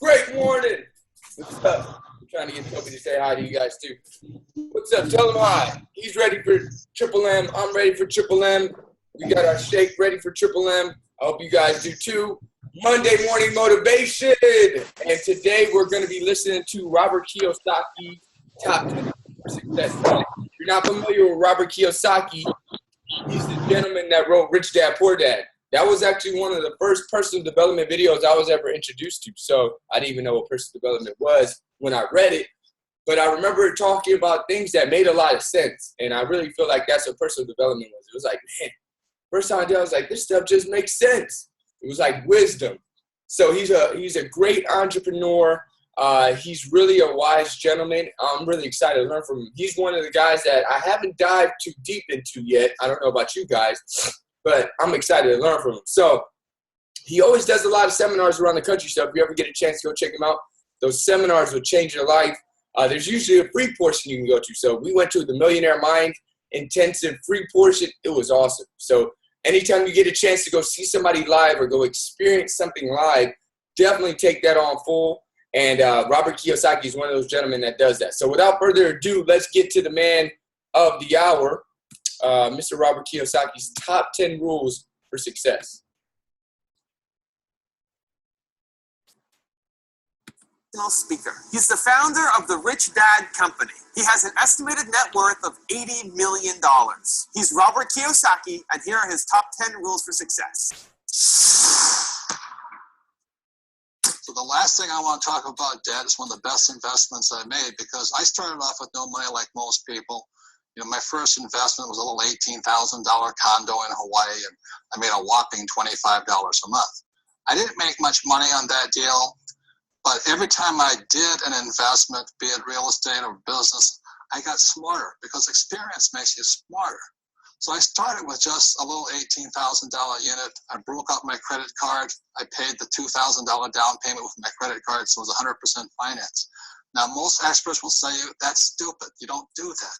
Great morning. What's up? I'm trying to get Toby to say hi to you guys too. What's up? Tell him hi. He's ready for Triple M. I'm ready for Triple M. We got our shake ready for Triple M. I hope you guys do too. Monday morning motivation. And today we're going to be listening to Robert Kiyosaki, Top 10 for Success. If you're not familiar with Robert Kiyosaki, he's the gentleman that wrote Rich Dad, Poor Dad. That was actually one of the first personal development videos I was ever introduced to. So I didn't even know what personal development was when I read it. But I remember talking about things that made a lot of sense. And I really feel like that's what personal development was. It was like, man, first time I did, I was like, this stuff just makes sense. It was like wisdom. So he's a great entrepreneur. He's really a wise gentleman. I'm really excited to learn from him. He's one of the guys that I haven't dived too deep into yet. I don't know about you guys, but I'm excited to learn from him. So he always does a lot of seminars around the country. So if you ever get a chance to go check him out, those seminars will change your life. There's usually a free portion you can go to. So we went to the Millionaire Mind Intensive free portion. It was awesome. So anytime you get a chance to go see somebody live or go experience something live, definitely take that on full. And Robert Kiyosaki is one of those gentlemen that does that. So without further ado, let's get to the man of the hour, Mr. Robert Kiyosaki's top 10 rules for success. Speaker. He's the founder of the Rich Dad Company. He has an estimated net worth of $80 million. He's Robert Kiyosaki, and here are his top 10 rules for success. So the last thing I want to talk about debt is one of the best investments I made, because I started off with no money like most people. You know, my first investment was a little $18,000 condo in Hawaii, and I made a whopping $25 a month. I didn't make much money on that deal, but every time I did an investment, be it real estate or business, I got smarter, because experience makes you smarter. So I started with just a little $18,000 unit. I broke out my credit card. I paid the $2,000 down payment with my credit card, so it was 100% finance. Now, most experts will say that's stupid. You don't do that.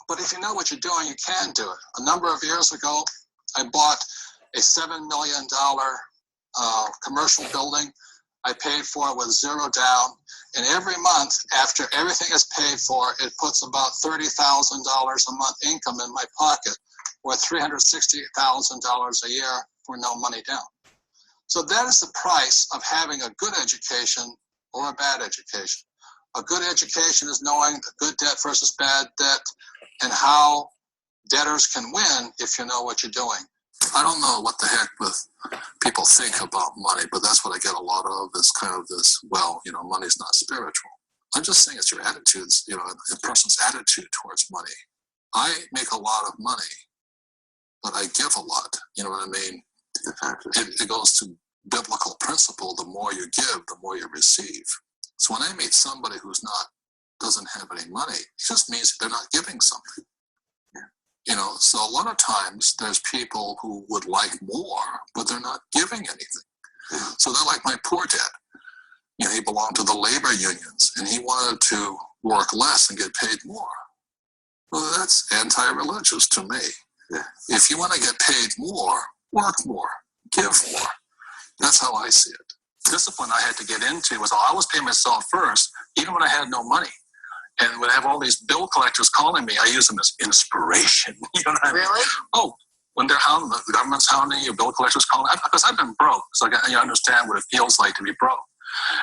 But if you know what you're doing, you can do it. A number of years ago, I bought a $7 million commercial building. I paid for it with zero down, and every month after everything is paid for, it puts about $30,000 a month income in my pocket, or $360,000 a year for no money down. So that is the price of having a good education or a bad education. A good education is knowing the good debt versus bad debt, and how debtors can win if you know what you're doing. I don't know what the heck with people think about money, but that's what I get a lot of, is kind of this, well, you know, money's not spiritual. I'm just saying it's your attitudes, you know, a person's attitude towards money. I make a lot of money, but I give a lot. You know what I mean? It goes to biblical principle. The more you give, the more you receive. So when I meet somebody doesn't have any money, it just means they're not giving something. You know, so a lot of times there's people who would like more, but they're not giving anything. So they're like my poor dad. You know, he belonged to the labor unions, and he wanted to work less and get paid more. Well, that's anti-religious to me. Yeah. If you want to get paid more, work more, give more. That's how I see it. Discipline I had to get into was I always pay myself first, even when I had no money. And when I have all these bill collectors calling me, I use them as inspiration. You know what I mean? Really? Oh, when they're hounding, the government's hounding you, bill collectors calling, because I've been broke, so I understand what it feels like to be broke.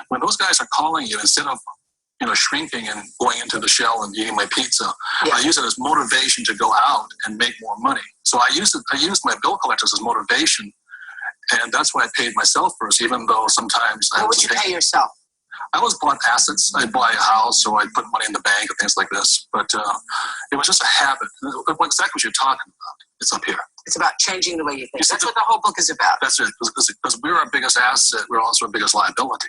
When those guys are calling you, instead of, you know, shrinking and going into the shell and eating my pizza, I use it as motivation to go out and make more money. So I used my bill collectors as motivation, and that's why I paid myself first, even though sometimes What would you pay yourself? I was bought assets. I'd buy a house, or I'd put money in the bank and things like this. But it was just a habit. Exactly what you're talking about. It's up here. It's about changing the way you think. That's what the whole book is about. That's it. Because we're our biggest asset. We're also our biggest liability.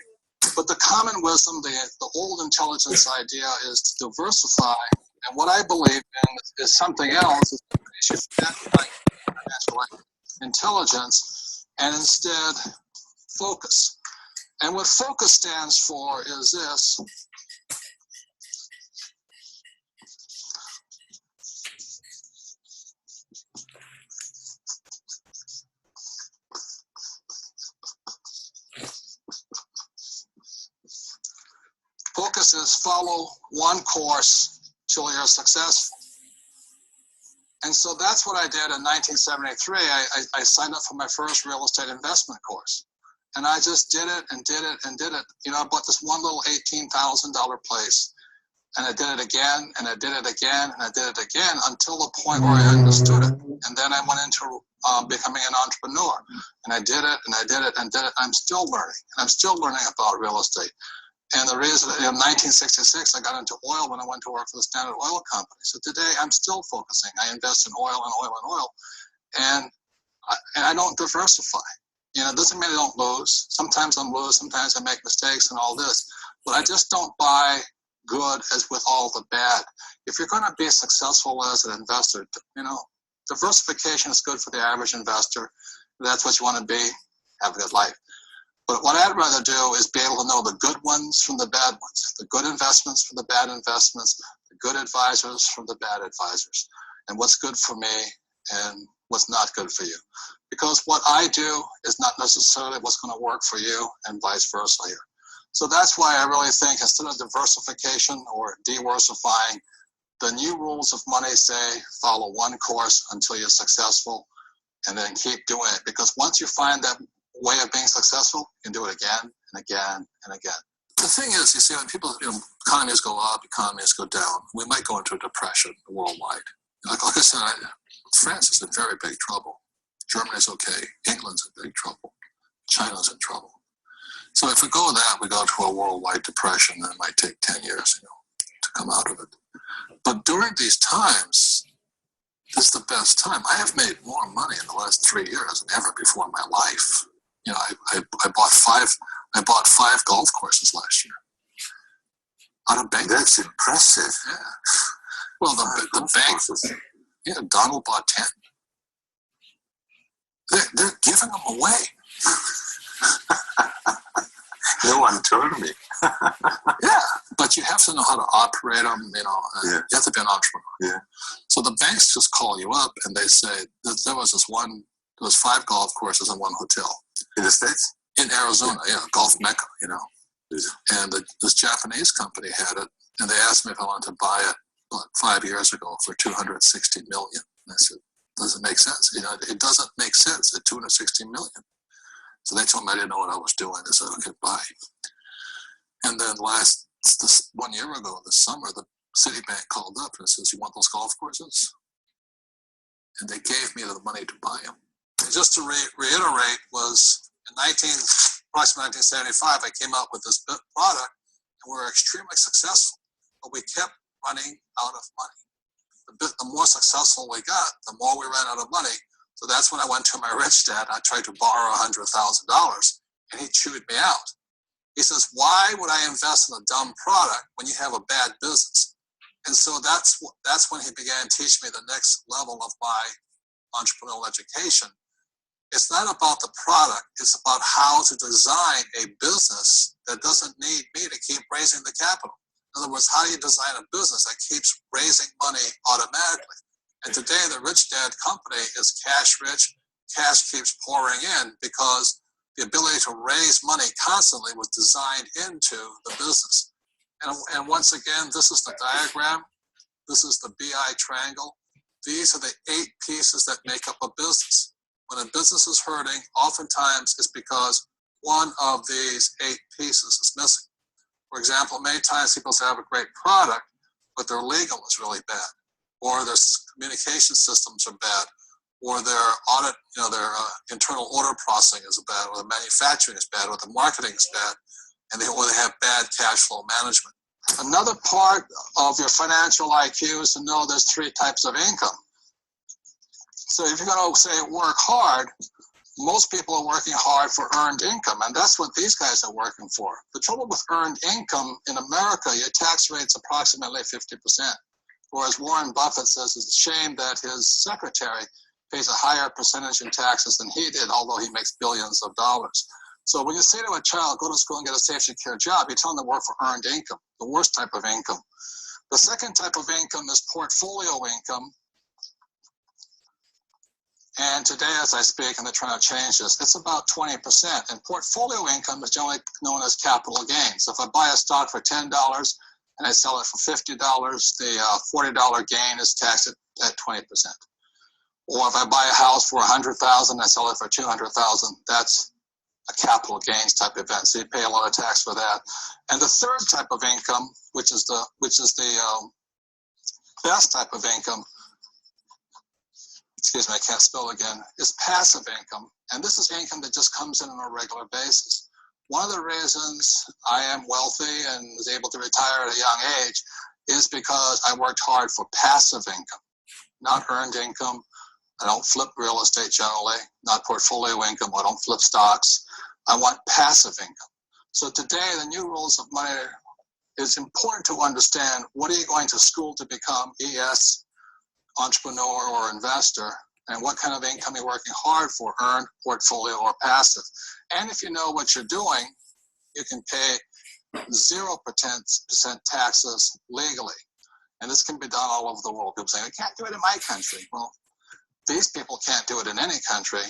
But the common wisdom, the old intelligence idea is to diversify. And what I believe in is something else. Is you should forget like natural intelligence and instead focus. And what focus stands for is this. focus is follow one course till you're successful. And so that's what I did in 1973. I signed up for my first real estate investment course. And I just did it and did it and did it. You know, I bought this one little $18,000 place. And I did it again, and I did it again, and I did it again until the point where I understood it. And then I went into becoming an entrepreneur. And I did it, and I did it, and did it. I'm still learning. And I'm still learning about real estate. And the reason, in 1966, I got into oil when I went to work for the Standard Oil Company. So today, I'm still focusing. I invest in oil and oil and oil. And I don't diversify. You know, it doesn't mean I don't lose. Sometimes I lose. Sometimes I make mistakes and all this. But I just don't buy good as with all the bad. If you're going to be successful as an investor, you know, diversification is good for the average investor. If that's what you want to be, have a good life. But what I'd rather do is be able to know the good ones from the bad ones, the good investments from the bad investments, the good advisors from the bad advisors, and what's good for me and what's not good for you. Because what I do is not necessarily what's going to work for you, and vice versa here. So that's why I really think instead of diversification or diversifying, the new rules of money say follow one course until you're successful, and then keep doing it. Because once you find that way of being successful, you can do it again and again and again. The thing is, you see, when people, you know, economies go up, economies go down, we might go into a depression worldwide. Like I said, France is in very big trouble. Germany's okay. England's in big trouble. China's in trouble. So if we go with that, we go to a worldwide depression, and it might take 10 years, you know, to come out of it. But during these times, this is the best time. I have made more money in the last 3 years than ever before in my life. You know, I bought five golf courses last year. Out of bank. That's impressive. Yeah. Well, the bank, yeah, Donald bought 10. They're giving them away. No one told me. Yeah, but you have to know how to operate them, you know. Yeah. You have to be an entrepreneur. Yeah. So the banks just call you up and they say, there was 5 golf courses in one hotel. In the States? In Arizona, yeah, Golf Mecca, you know. And this Japanese company had it, and they asked me if I wanted to buy it 5 years ago for $260 million. And I said, does it make sense? You know, it doesn't make sense at $260 million. So they told me I didn't know what I was doing. They said, okay, bye. And then 1 year ago, this summer, the Citibank called up and says, you want those golf courses? And they gave me the money to buy them. And just to reiterate, was in approximately 1975, I came out with this product, and we were extremely successful, but we kept running out of money. The more successful we got, the more we ran out of money. So that's when I went to my rich dad. I tried to borrow $100,000, and he chewed me out. He says, why would I invest in a dumb product when you have a bad business? And so that's when he began teaching me the next level of my entrepreneurial education. It's not about the product. It's about how to design a business that doesn't need me to keep raising the capital. In other words, how do you design a business that keeps raising money automatically? And today, the Rich Dad company is cash rich. Cash keeps pouring in because the ability to raise money constantly was designed into the business. And once again, this is the diagram. This is the BI triangle. These are the 8 pieces that make up a business. When a business is hurting, oftentimes it's because one of these 8 pieces is missing. For example, many times people say, I have a great product, but their legal is really bad, or their communication systems are bad, or their audit, you know, their internal order processing is bad, or the manufacturing is bad, or the marketing is bad, or they have bad cash flow management. Another part of your financial IQ is to know there's 3 types of income. So if you're going to say work hard, most people are working hard for earned income, and that's what these guys are working for. The trouble with earned income in America, your tax rate's approximately 50%. Whereas Warren Buffett says it's a shame that his secretary pays a higher percentage in taxes than he did, although he makes billions of dollars. So when you say to a child, go to school and get a safe, secure job, you tell them to work for earned income, the worst type of income. The second type of income is portfolio income. And today, as I speak, and they're trying to change this, it's about 20%. And portfolio income is generally known as capital gains. If I buy a stock for $10 and I sell it for $50, the $40 gain is taxed at 20%. Or if I buy a house for $100,000 and I sell it for $200,000, that's a capital gains type event. So you pay a lot of tax for that. And the third type of income, which is the best type of income, excuse me, I can't spell again, is passive income. And this is income that just comes in on a regular basis. One of the reasons I am wealthy and was able to retire at a young age is because I worked hard for passive income, not earned income. I don't flip real estate generally, not portfolio income. I don't flip stocks. I want passive income. So today, the new rules of money, it's important to understand what are you going to school to become, ES, entrepreneur or investor, and what kind of income you're working hard for, earned, portfolio, or passive. And if you know what you're doing, you can pay 0% taxes legally. And this can be done all over the world. People say, I can't do it in my country. Well, these people can't do it in any country,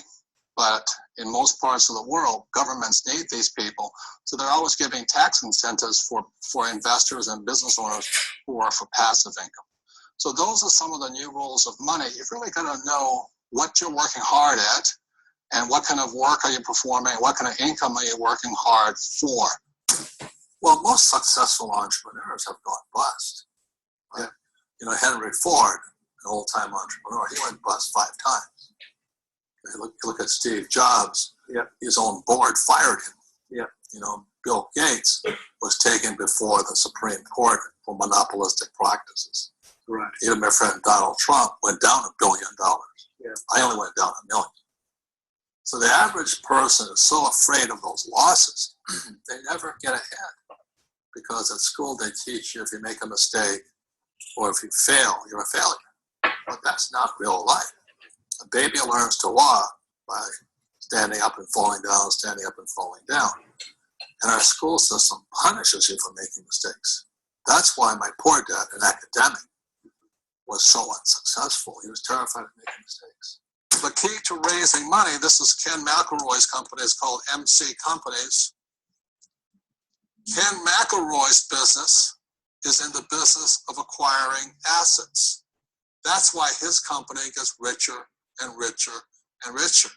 but in most parts of the world, governments need these people. So they're always giving tax incentives for investors and business owners who are for passive income. So those are some of the new rules of money. You've really got to know what you're working hard at and what kind of work are you performing, what kind of income are you working hard for. Well, most successful entrepreneurs have gone bust. Right? You know, Henry Ford, an old-time entrepreneur, he went bust 5 times. You look at Steve Jobs, his own board fired him. Yeah. You know, Bill Gates was taken before the Supreme Court for monopolistic practices. Right. Even my friend Donald Trump went down $1 billion. Yeah. I only went down $1 million. So the average person is so afraid of those losses, they never get ahead. Because at school they teach you if you make a mistake or if you fail, you're a failure. But that's not real life. A baby learns to walk by standing up and falling down, standing up and falling down. And our school system punishes you for making mistakes. That's why my poor dad, an academic, was so unsuccessful. He was terrified of making mistakes. The key to raising money, this is Ken McElroy's company, it's called MC Companies. Ken McElroy's business is in the business of acquiring assets. That's why his company gets richer and richer and richer.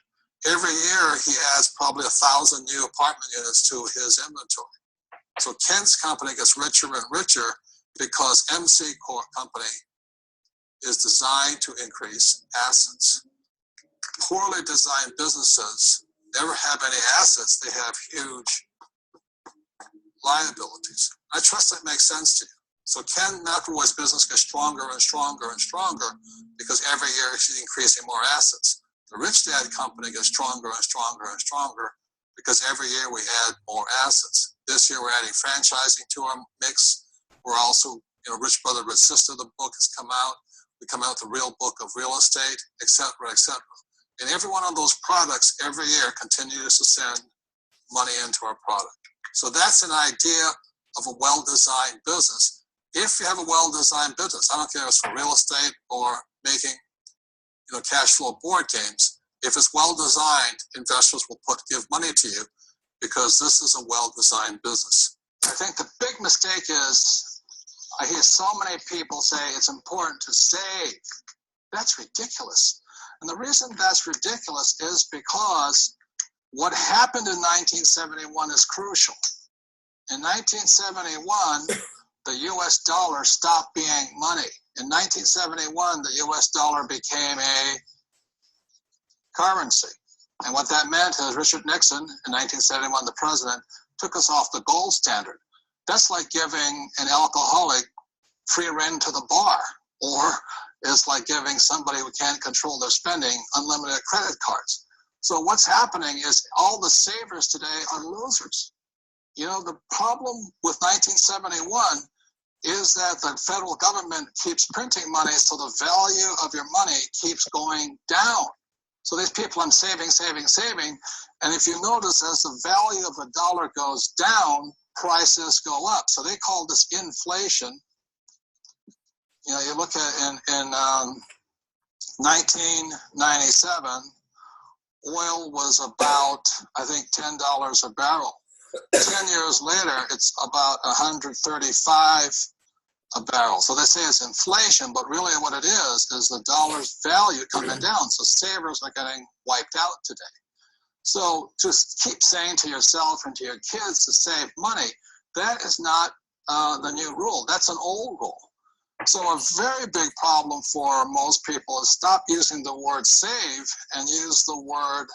Every year he adds probably 1,000 new apartment units to his inventory. So Ken's company gets richer and richer because MC Company is designed to increase assets. Poorly designed businesses never have any assets. They have huge liabilities. I trust that makes sense to you. So Ken McElroy's business gets stronger and stronger and stronger because every year she's increasing more assets. The Rich Dad company gets stronger and stronger and stronger because every year we add more assets. This year we're adding franchising to our mix. We're also, Rich Brother, Rich Sister, the book has come out. We come out with the real book of real estate, et cetera, et cetera. And every one of those products every year continues to send money into our product. So that's an idea of a well-designed business. If you have a well-designed business, I don't care if it's for real estate or making, cash flow board games. If it's well-designed, investors will give money to you because this is a well-designed business. I think the big mistake is I hear so many people say it's important to save. That's ridiculous. And the reason that's ridiculous is because what happened in 1971 is crucial. In 1971, the US dollar stopped being money. In 1971, the US dollar became a currency. And what that meant is Richard Nixon, in 1971, the president, took us off the gold standard. That's like giving an alcoholic free rein to the bar, or it's like giving somebody who can't control their spending unlimited credit cards. So what's happening is all the savers today are losers. The problem with 1971 is that the federal government keeps printing money, so the value of your money keeps going down. So these people are saving. And if you notice, as the value of a dollar goes down, prices go up. So they call this inflation. You look at in 1997, oil was about, I think, $10 a barrel. 10 years later, it's about 135 a barrel. So they say it's inflation, but really what it is the dollar's value coming down. So savers are getting wiped out today. So just keep saying to yourself and to your kids to save money. That is not the new rule. That's an old rule. So a very big problem for most people is stop using the word save and use the word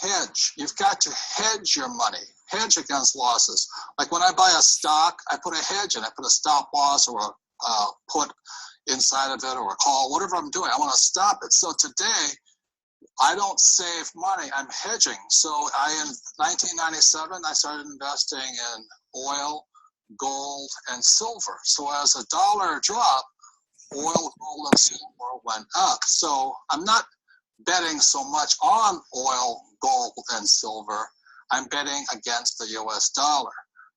hedge. You've got to hedge your money, hedge against losses. Like when I buy a stock, I put a hedge in. I put a stop loss or a put inside of it or a call, whatever I'm doing. I want to stop it. So today, I don't save money, I'm hedging. So in 1997, I started investing in oil, gold, and silver. So as the dollar dropped, oil, gold, and silver went up. So I'm not betting so much on oil, gold, and silver. I'm betting against the US dollar.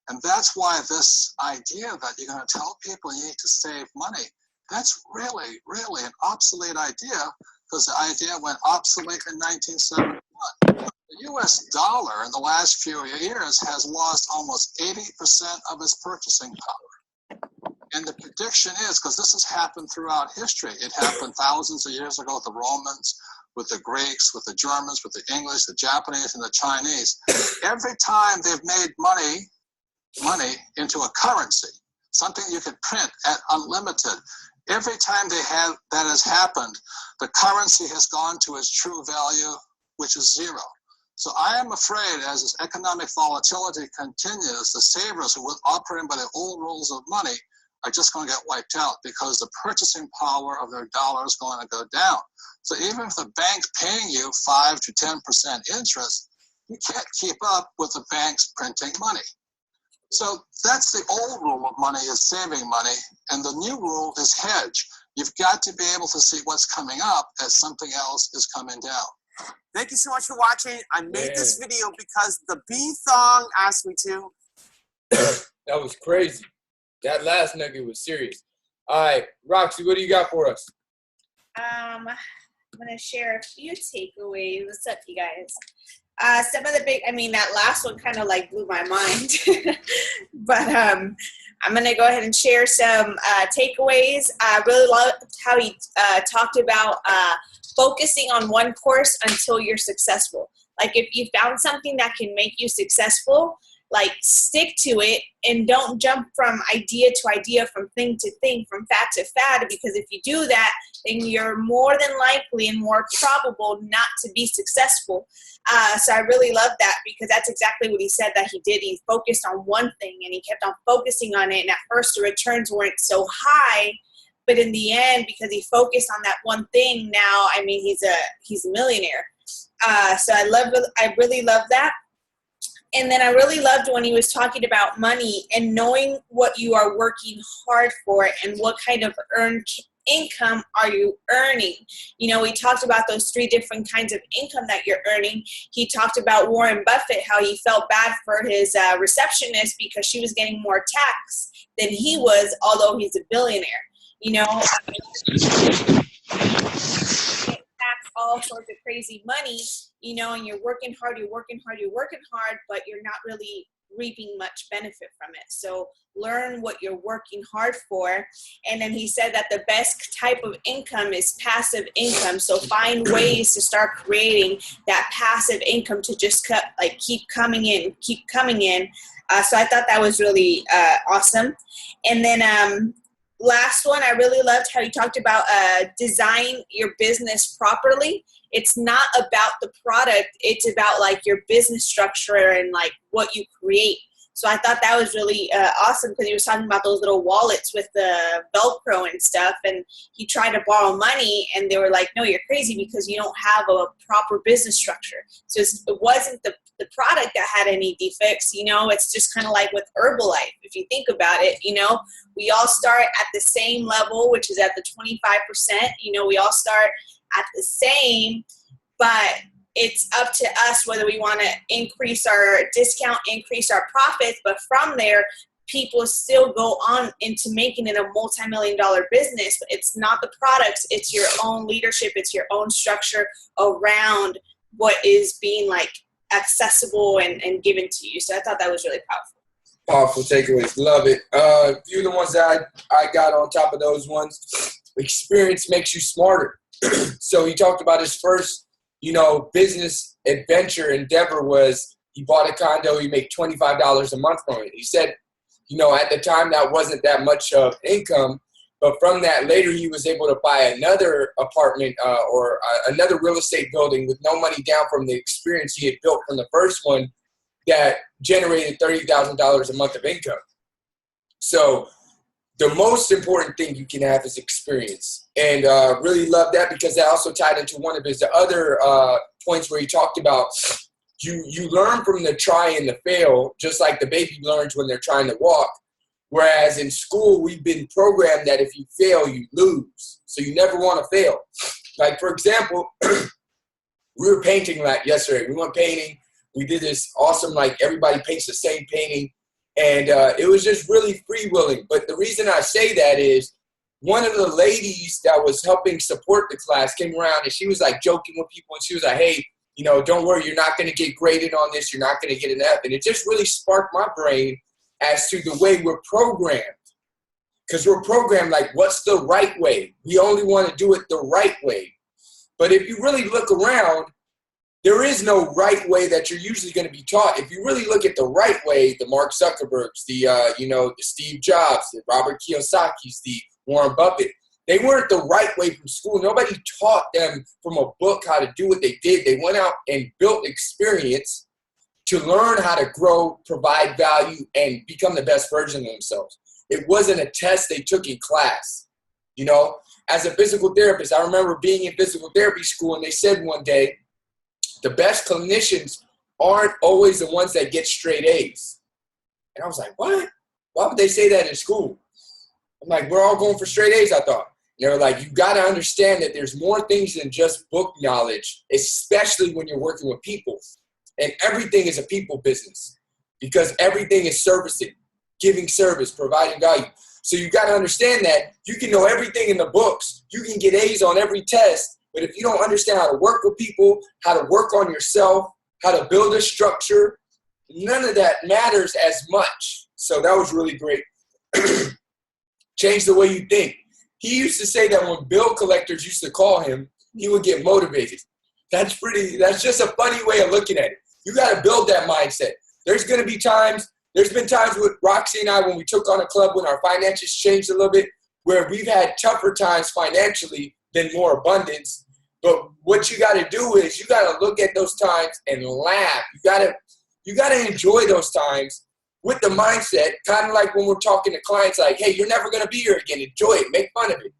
And that's why this idea that you're going to tell people you need to save money, that's really, really an obsolete idea, because the idea went obsolete in 1971. The US dollar in the last few years has lost almost 80% of its purchasing power. And the prediction is, because this has happened throughout history, it happened thousands of years ago with the Romans, with the Greeks, with the Germans, with the English, the Japanese, and the Chinese. Every time they've made money into a currency, something you could print at unlimited, every time that has happened, the currency has gone to its true value, which is zero. So I am afraid as this economic volatility continues, the savers who were operating by the old rules of money are just going to get wiped out because the purchasing power of their dollar is going to go down. So even if the bank's paying you 5 to 10% interest, you can't keep up with the banks printing money. So that's the old rule of money, is saving money, and the new rule is hedge. You've got to be able to see what's coming up as something else is coming down. Thank you so much for watching. I made this video because the B-Thong asked me to. That was crazy. That last nugget was serious. All right, Roxy, what do you got for us? I'm going to share a few takeaways. What's up, you guys? Some of the big, that last one kind of like blew my mind. But I'm going to go ahead and share some takeaways. I really loved how he talked about focusing on one course until you're successful. Like if you found something that can make you successful, like stick to it and don't jump from idea to idea, from thing to thing, from fad to fad, because if you do that, then you're more than likely and more probable not to be successful. So I really love that, because that's exactly what he said that he did. He focused on one thing and he kept on focusing on it. And at first the returns weren't so high, but in the end, because he focused on that one thing, now, he's a millionaire. So I really love that. And then I really loved when he was talking about money and knowing what you are working hard for and what kind of earned income are you earning. We talked about those 3 different kinds of income that you're earning. He talked about Warren Buffett, how he felt bad for his receptionist because she was getting more tax than he was, although he's a billionaire. Tax all sorts of crazy money, and you're working hard, but you're not really reaping much benefit from it. So learn what you're working hard for. And then he said that the best type of income is passive income. So find ways to start creating that passive income to just keep coming in. So I thought that was really awesome. And then last one, I really loved how you talked about design your business properly. It's not about the product. It's about your business structure and what you create. So I thought that was really awesome, because he was talking about those little wallets with the Velcro and stuff. And he tried to borrow money and they were like, no, you're crazy because you don't have a proper business structure. So it wasn't the product that had any defects. It's just kind of like with Herbalife. If you think about it, we all start at the same level, which is at the 25%. We all start at the same, but it's up to us whether we want to increase our discount, increase our profits, but from there, people still go on into making it a multi-million-dollar business. But it's not the products, it's your own leadership, it's your own structure around what is being like accessible and given to you. So I thought that was really powerful. Powerful takeaways. Love it. A few of the ones that I got on top of those ones. Experience makes you smarter. So he talked about his first, business adventure endeavor was he bought a condo. He made $25 a month from it. He said, at the time that wasn't that much of income, but from that later he was able to buy another apartment or another real estate building with no money down from the experience he had built from the first one that generated $30,000 a month of income. So the most important thing you can have is experience. And really love that because that also tied into one of his other points where he talked about you learn from the try and the fail, just like the baby learns when they're trying to walk. Whereas in school, we've been programmed that if you fail, you lose. So you never want to fail. Like, for example, we were painting yesterday. We went painting. We did this awesome, everybody paints the same painting. And it was just really freewheeling. But the reason I say that is one of the ladies that was helping support the class came around and she was joking with people. And she was like, hey, don't worry, you're not going to get graded on this. You're not going to get an F. And it just really sparked my brain as to the way we're programmed. Because we're programmed what's the right way? We only want to do it the right way. But if you really look around, there is no right way that you're usually going to be taught. If you really look at the right way, the Mark Zuckerbergs, the Steve Jobs, the Robert Kiyosaki's, the Warren Buffett, they weren't the right way from school. Nobody taught them from a book how to do what they did. They went out and built experience to learn how to grow, provide value, and become the best version of themselves. It wasn't a test they took in class. As a physical therapist, I remember being in physical therapy school and they said one day, the best clinicians aren't always the ones that get straight A's. And I was like, what? Why would they say that in school? I'm like, we're all going for straight A's, I thought. And they were like, you got to understand that there's more things than just book knowledge, especially when you're working with people. And everything is a people business because everything is servicing, giving service, providing value. So you got to understand that you can know everything in the books. You can get A's on every test. But if you don't understand how to work with people, how to work on yourself, how to build a structure, none of that matters as much. So that was really great. Change the way you think. He used to say that when bill collectors used to call him, he would get motivated. That's just a funny way of looking at it. You got to build that mindset. There's been times with Roxy and I when we took on a club when our finances changed a little bit, where we've had tougher times financially than more abundance. But what you got to do is you got to look at those times and laugh. You got to enjoy those times with the mindset, kind of like when we're talking to clients like, hey, you're never going to be here again. Enjoy it. Make fun of it.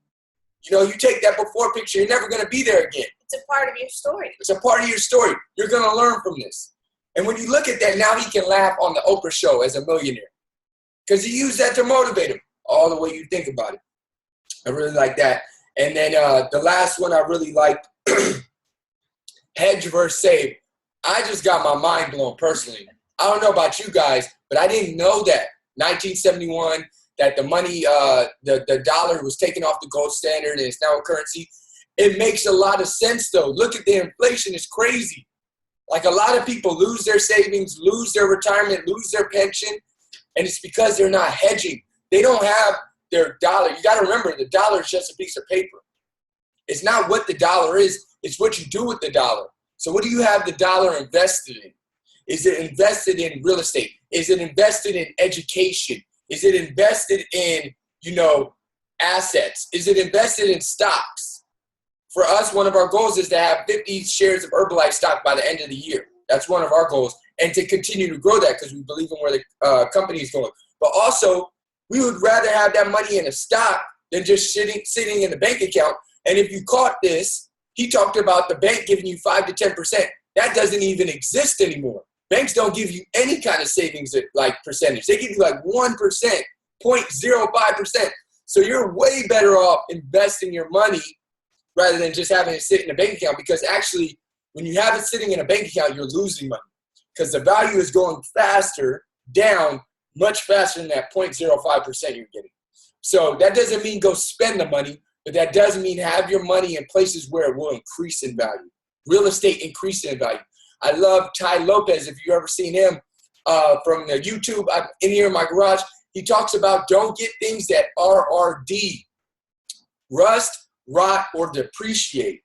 You take that before picture. You're never going to be there again. It's a part of your story. It's a part of your story. You're going to learn from this. And when you look at that, now he can laugh on the Oprah show as a millionaire because he used that to motivate him all the way you think about it. I really like that. And then the last one I really liked, hedge versus save. I just got my mind blown personally. I don't know about you guys, but I didn't know that 1971 that the money, the dollar was taken off the gold standard and it's now a currency. It makes a lot of sense though. Look at the inflation; it's crazy. A lot of people lose their savings, lose their retirement, lose their pension, and it's because they're not hedging. They don't have their dollar. You got to remember, the dollar is just a piece of paper. It's not what the dollar is. It's what you do with the dollar. So what do you have the dollar invested in? Is it invested in real estate? Is it invested in education? Is it invested in, assets? Is it invested in stocks? For us, one of our goals is to have 50 shares of Herbalife stock by the end of the year. That's one of our goals. And to continue to grow that because we believe in where the company is going. But also, we would rather have that money in a stock than just sitting in the bank account. And if you caught this, he talked about the bank giving you 5 to 10%. That doesn't even exist anymore. Banks don't give you any kind of savings percentage. They give you 1%, 0.05%. So you're way better off investing your money rather than just having it sit in a bank account, because actually when you have it sitting in a bank account, you're losing money because the value is going faster down much faster than that 0.05% you're getting. So that doesn't mean go spend the money, but that does mean have your money in places where it will increase in value. Real estate increasing in value. I love Ty Lopez, if you've ever seen him from the YouTube. I'm in here in my garage. He talks about don't get things that RRD, rust, rot, or depreciate.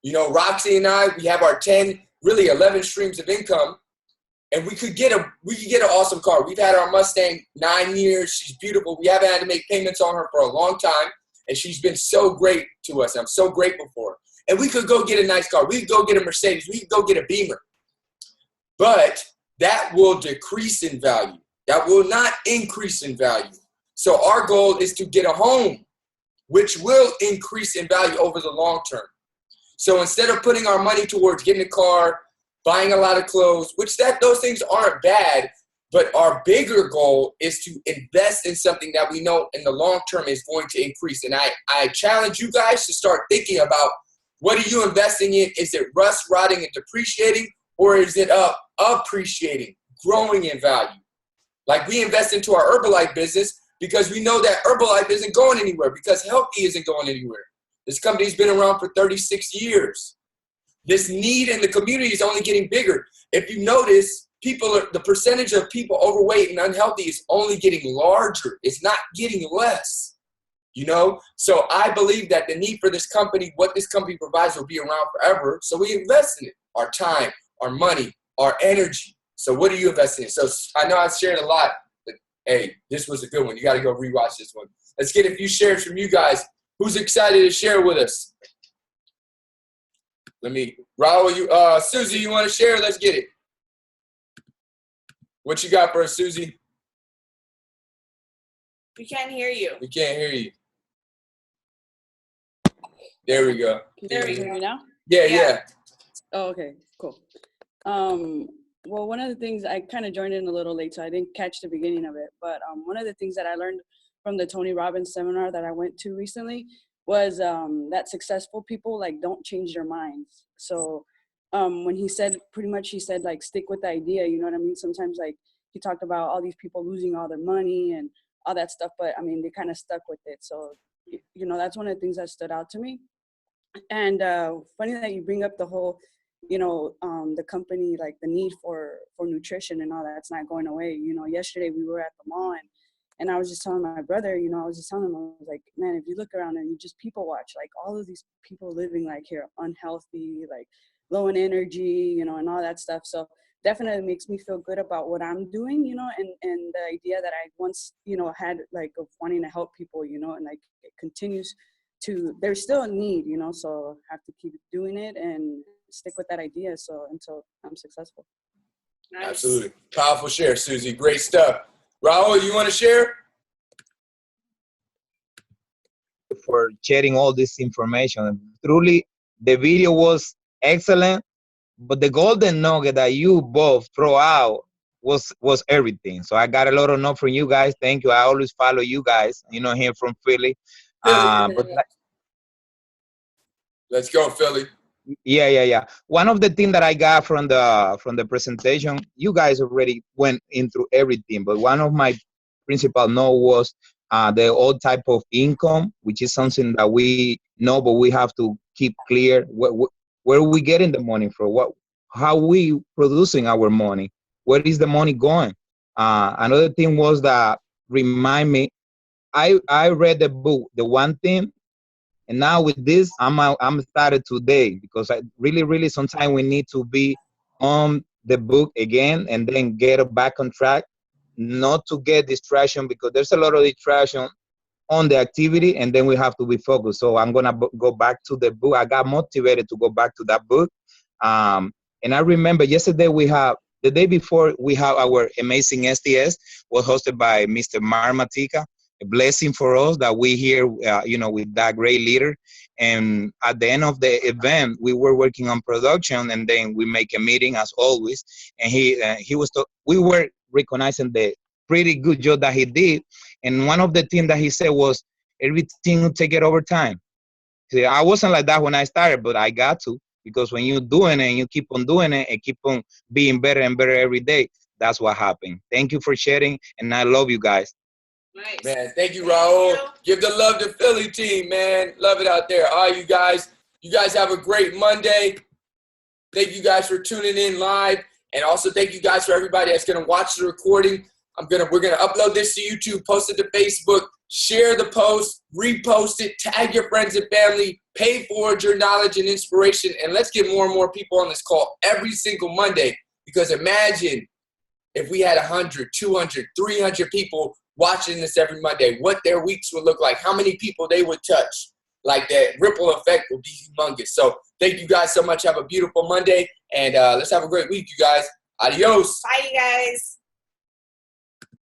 You know, Roxy and I, we have our 10, really 11 streams of income, and we could get an awesome car. We've had our Mustang 9 years. She's beautiful. We haven't had to make payments on her for a long time, and she's been so great to us. I'm so grateful for her. And we could go get a nice car. We could go get a Mercedes. We could go get a Beamer. But that will decrease in value. That will not increase in value. So our goal is to get a home, which will increase in value over the long term. So instead of putting our money towards getting a car, buying a lot of clothes, which those things aren't bad, but our bigger goal is to invest in something that we know in the long term is going to increase. And I challenge you guys to start thinking about, what are you investing in? Is it rust, rotting, and depreciating, or is it appreciating, growing in value? Like we invest into our Herbalife business because we know that Herbalife isn't going anywhere, because Healthy isn't going anywhere. This company's been around for 36 years. This need in the community is only getting bigger. If you notice, the percentage of people overweight and unhealthy is only getting larger. It's not getting less. You know, so I believe that the need for this company, what this company provides, will be around forever. So we invest in it, our time, our money, our energy. So what are you investing in? So I know I shared a lot, but hey, this was a good one. You got to go rewatch this one. Let's get a few shares from you guys. Who's excited to share with us? Raul, Susie, you want to share? Let's get it. What you got for us, Susie? We can't hear you. We can't hear you. There we go. There we go. Hear me now? Yeah. Oh, okay, cool. Well, one of the things, I kind of joined in a little late, so I didn't catch the beginning of it. But one of the things that I learned from the Tony Robbins seminar that I went to recently was that successful people, like, don't change their minds. So when he said, like, stick with the idea, you know what I mean? Sometimes, like, he talked about all these people losing all their money and all that stuff, but I mean, they kind of stuck with it. So, you know, that's one of the things that stood out to me. And funny that you bring up the whole, you know, the company, like the need for nutrition and all that's not going away. You know, yesterday we were at the mall and I was just telling my brother, you know, I was like, man, if you look around and you just people watch, like all of these people living like here, unhealthy, like low in energy, you know, and all that stuff. So definitely makes me feel good about what I'm doing, you know, and the idea that I once, you know, had, like, of wanting to help people, you know, and like it continues to, there's still a need, you know, so I have to keep doing it and stick with that idea. So until I'm successful. Nice. Absolutely. Powerful share, Susie. Great stuff. Raul, you want to share? For sharing all this information. Truly, the video was excellent, but the golden nugget that you both throw out was everything. So I got a lot of note from you guys. Thank you. I always follow you guys, you know, here from Philly. But Let's go, Philly. Yeah. One of the things that I got from the presentation, you guys already went into everything, but one of my principal note was the old type of income, which is something that we know, but we have to keep clear where we getting the money from, how we producing our money, where is the money going. Another thing was that remind me, I read the book, The One Thing. And now with this, I'm started today, because I really sometimes we need to be on the book again and then get back on track, not to get distraction, because there's a lot of distraction on the activity, and then we have to be focused. So I'm gonna go back to the book. I got motivated to go back to that book. And I remember yesterday the day before we have our amazing STS was hosted by Mr. Matika. A blessing for us that we here, you know, with that great leader. And at the end of the event, we were working on production, and then we make a meeting as always. And we were recognizing the pretty good job that he did. And one of the things that he said was, everything will take it over time. See, I wasn't like that when I started, but I got to, because when you're doing it and you keep on doing it and keep on being better and better every day, that's what happened. Thank you for sharing, and I love you guys. Nice. Man, thank you, Raul. Give the love to Philly team, man. Love it out there. All right, you guys. You guys have a great Monday. Thank you guys for tuning in live. And also thank you guys for everybody that's going to watch the recording. We're gonna upload this to YouTube, post it to Facebook, share the post, repost it, tag your friends and family, pay forward your knowledge and inspiration, and let's get more and more people on this call every single Monday. Because imagine if we had 100, 200, 300 people watching this every Monday, what their weeks would look like, how many people they would touch. Like that ripple effect will be humongous. So thank you guys so much. Have a beautiful Monday, and let's have a great week, you guys. Adios. Bye, you guys.